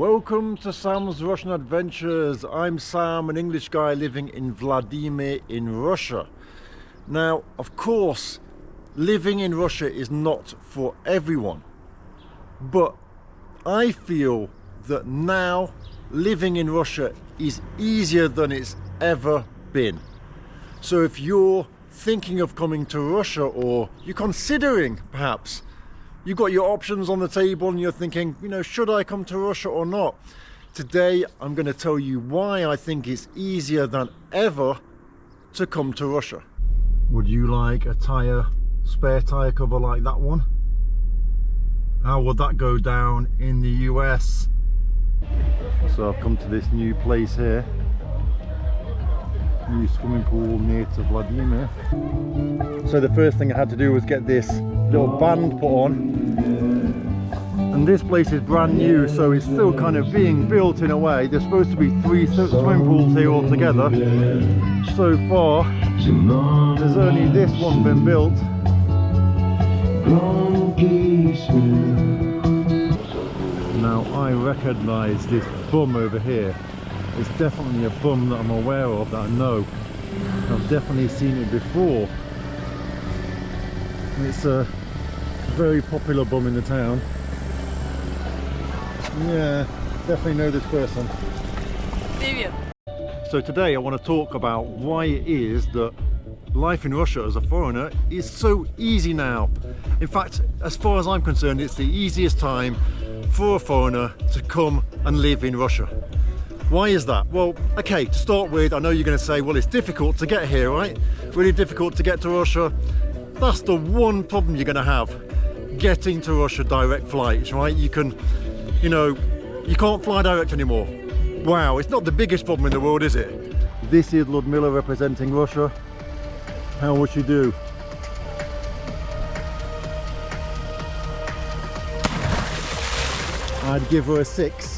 Welcome to Sam's Russian Adventures. I'm Sam, an English guy living in Vladimir in Russia. Now, of course, living in Russia is not for everyone, but I feel that now living in Russia is easier than it's ever been. So if you're thinking of coming to Russia, or you're considering perhaps, you've got your options on the table and you're thinking, you know, should I come to Russia or not? Today I'm going to tell you why I think it's easier than ever to come to Russia. Would you like a spare tyre cover like that one? How would that go down in the US? So I've come to this new place here. New swimming pool near to Vladimir. So the first thing I had to do was get this little band put on, and this place is brand new, so it's still kind of being built in a way. There's supposed to be 3 swimming pools here altogether. So far there's only this one been built. Now I recognise this bum over here. It's definitely a bum that I'm aware of, that I know. I've definitely seen it before. It's a very popular bum in the town. Yeah, definitely know this person. Привет. So today I want to talk about why it is that life in Russia as a foreigner is so easy now. In fact, as far as I'm concerned, it's the easiest time for a foreigner to come and live in Russia. Why is that? Well, okay, to start with, I know you're going to say, well, it's difficult to get here, right? Really difficult to get to Russia. That's the one problem you're going to have, getting to Russia direct flights, right? You can't fly direct anymore. Wow, it's not the biggest problem in the world, is it? This is Ludmila representing Russia. How would she do? I'd give her a 6.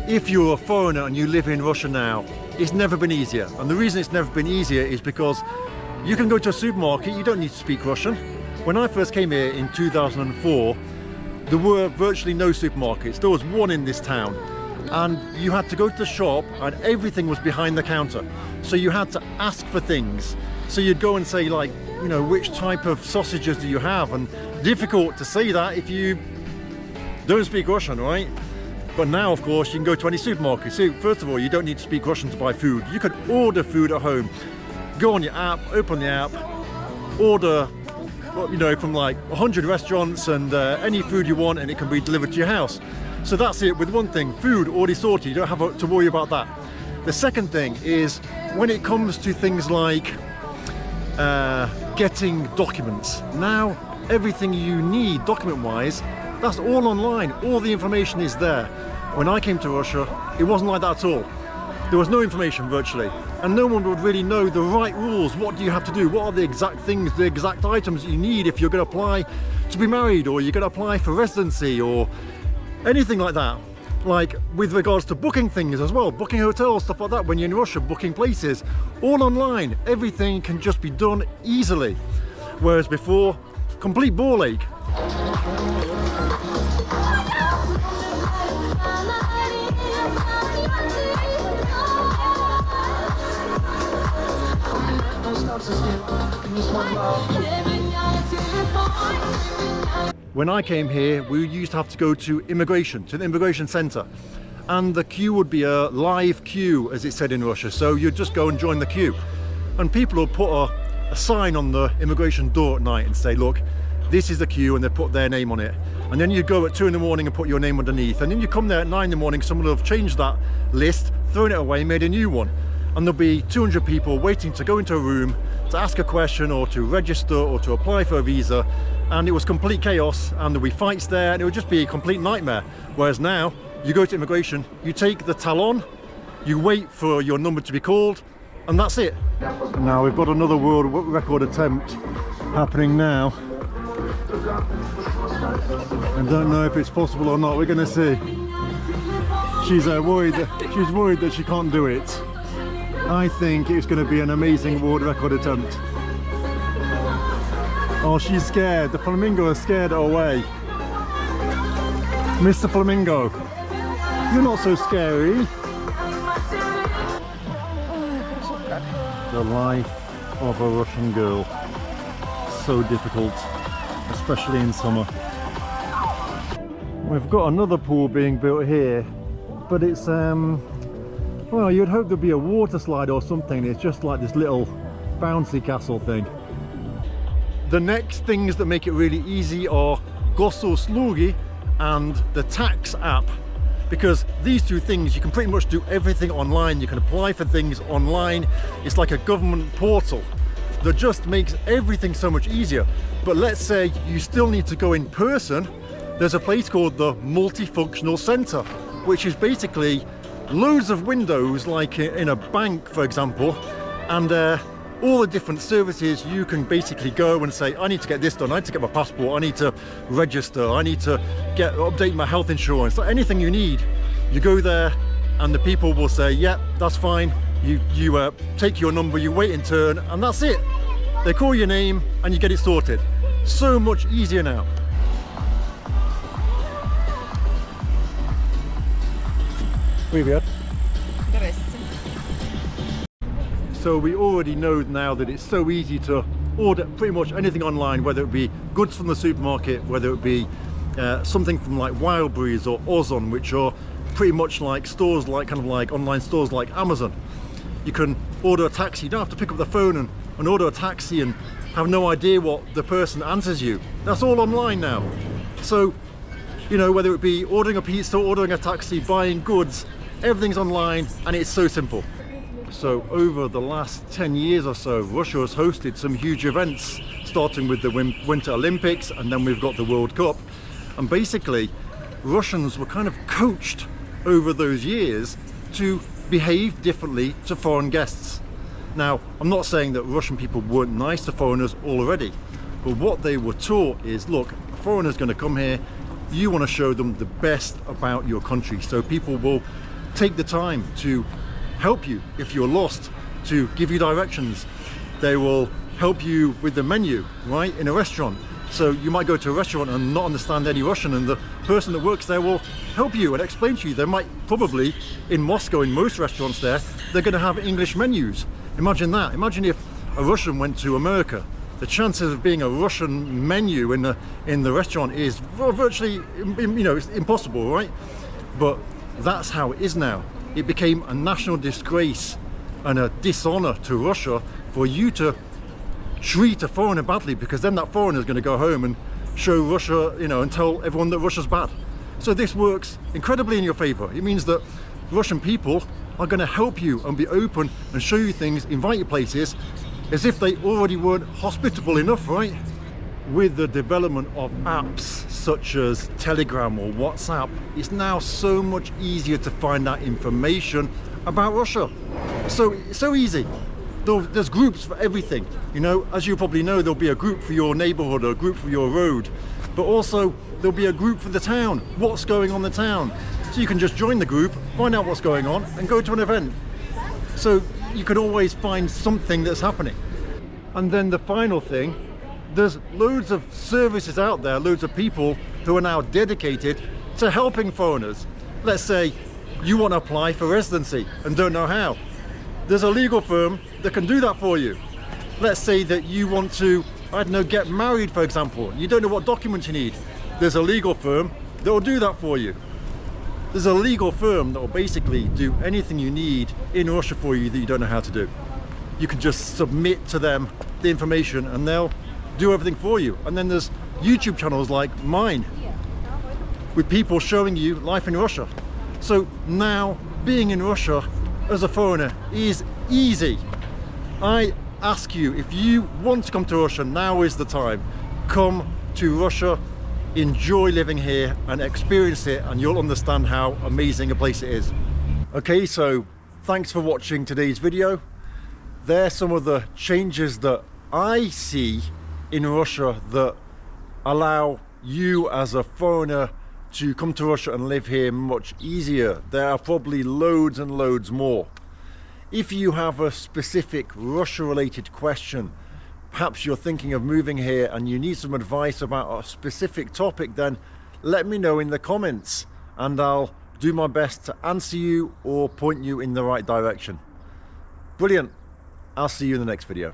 If you're a foreigner and you live in Russia now, it's never been easier. And the reason it's never been easier is because you can go to a supermarket, you don't need to speak Russian. When I first came here in 2004, there were virtually no supermarkets. There was one in this town. And you had to go to the shop and everything was behind the counter. So you had to ask for things. So you'd go and say, like, you know, which type of sausages do you have? And difficult to say that if you don't speak Russian, right? But now, of course, you can go to any supermarket. So first of all, you don't need to speak Russian to buy food. You can order food at home. Go on your app, open the app, order, you know, from like 100 restaurants and any food you want, and it can be delivered to your house. So that's it with one thing, food already sorted. You don't have to worry about that. The second thing is when it comes to things like getting documents. Now, everything you need document-wise, that's all online. All the information is there. When I came to Russia, it wasn't like that at all. There was no information virtually, and no one would really know the right rules. What do you have to do? What are the exact things, the exact items that you need if you're going to apply to be married, or you're going to apply for residency, or anything like that. Like with regards to booking things as well, booking hotels, stuff like that. When you're in Russia, booking places, all online. Everything can just be done easily. Whereas before, complete ball ache. When I came here, we used to have to go to the immigration centre, and the queue would be a live queue, as it said in Russia. So you'd just go and join the queue, and people would put a sign on the immigration door at night and say, look, this is the queue, and they put their name on it. And then you'd go at 2 in the morning and put your name underneath, and then you come there at 9 in the morning, someone will have changed that list, thrown it away, made a new one, and there'll be 200 people waiting to go into a room to ask a question or to register or to apply for a visa. And it was complete chaos, and there'll be fights there, and it would just be a complete nightmare. Whereas now, you go to immigration, you take the talon, you wait for your number to be called, and that's it. Now we've got another world record attempt happening now. I don't know if it's possible or not, we're gonna see. She's worried that she can't do it. I think it's going to be an amazing world record attempt. Oh, she's scared. The flamingo has scared her away. Mr. Flamingo, you're not so scary. The life of a Russian girl. So difficult, especially in summer. We've got another pool being built here, but it's well, you'd hope there'd be a water slide or something. It's just like this little bouncy castle thing. The next things that make it really easy are Gosuslugi and the tax app, because these two things you can pretty much do everything online. You can apply for things online. It's like a government portal that just makes everything so much easier. But let's say you still need to go in person. There's a place called the Multifunctional Center, which is basically loads of windows like in a bank, for example, and all the different services. You can basically go and say, I need to get this done, I need to get my passport, I need to register, I need to update my health insurance. So anything you need, you go there and the people will say, yeah, that's fine. You take your number, you wait in turn, and that's it. They call your name and you get it sorted. So much easier now. Привет. So we already know now that it's so easy to order pretty much anything online, whether it be goods from the supermarket, whether it be something from like Wildberries or Ozon, which are pretty much like stores, like kind of like online stores like Amazon. You can order a taxi. You don't have to pick up the phone and order a taxi and have no idea what the person answers you. That's all online now. So, you know, whether it be ordering a pizza, ordering a taxi, buying goods, everything's online and it's so simple. So over the last 10 years or so, Russia has hosted some huge events, starting with the Winter Olympics, and then we've got the World Cup. And basically, Russians were kind of coached over those years to behave differently to foreign guests. Now, I'm not saying that Russian people weren't nice to foreigners already, but what they were taught is, look, a foreigner's going to come here, you want to show them the best about your country. So people will take the time to help you if you're lost, to give you directions. They will help you with the menu, right, in a restaurant. So you might go to a restaurant and not understand any Russian, and the person that works there will help you and explain to you. They might probably, in Moscow, in most restaurants there, they're going to have English menus. Imagine that. Imagine if a Russian went to America. The chances of being a Russian menu in the restaurant is virtually, you know, it's impossible, right? But that's how it is now. It became a national disgrace and a dishonor to Russia for you to treat a foreigner badly, because then that foreigner is going to go home and show Russia, you know, and tell everyone that Russia's bad. So this works incredibly in your favor. It means that Russian people are going to help you and be open and show you things, invite you places, as if they already weren't hospitable enough, right? With the development of apps such as Telegram or WhatsApp, it's now so much easier to find out information about Russia. So easy. There's groups for everything. You know, as you probably know, there'll be a group for your neighborhood or a group for your road, but also there'll be a group for the town. What's going on in the town? So you can just join the group, find out what's going on, and go to an event. So you can always find something that's happening. And then the final thing, there's loads of services out there, loads of people who are now dedicated to helping foreigners. Let's say you want to apply for residency and don't know how. There's a legal firm that can do that for you. Let's say that you want to, I don't know, get married, for example. You don't know what documents you need. There's a legal firm that will do that for you. There's a legal firm that will basically do anything you need in Russia for you that you don't know how to do. You can just submit to them the information and they'll do everything for you. And then there's YouTube channels like mine with people showing you life in Russia. So now being in Russia as a foreigner is easy. I ask you, if you want to come to Russia, now is the time. Come to Russia, enjoy living here and experience it, and you'll understand how amazing a place it is. Okay, so thanks for watching today's video. There's some of the changes that I see in Russia that allow you as a foreigner to come to Russia and live here much easier. There are probably loads and loads more. If you have a specific Russia related question, perhaps you're thinking of moving here and you need some advice about a specific topic, then let me know in the comments and I'll do my best to answer you or point you in the right direction. Brilliant. I'll see you in the next video.